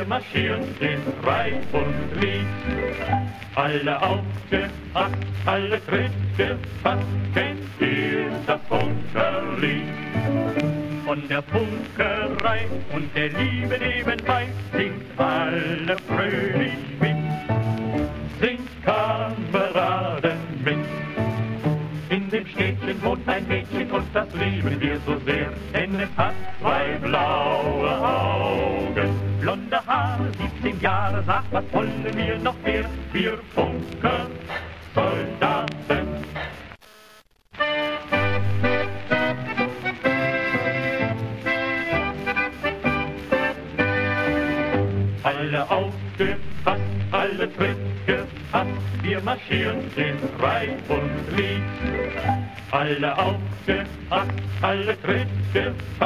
marschieren in Reih und Glied. Alle aufgepasst, alle Tritt gefasst, kennt ihr das Funkerlied? Von der Funkerei und der Liebe nebenbei singt alle fröhlich mit, singt Kameraden mit. In dem Städtchen wohnt ein Mädchen und das lieben wir so sehr, denn es hat zwei blaue Augen, blonde Haare, 17 Jahre, sagt, was wollen wir noch mehr? Wir Funker-Soldaten. Alle aufgepasst, alle Tritt gefasst, wir marschieren in Reih und Glied. Alle aufgepasst, alle Tritt gefasst.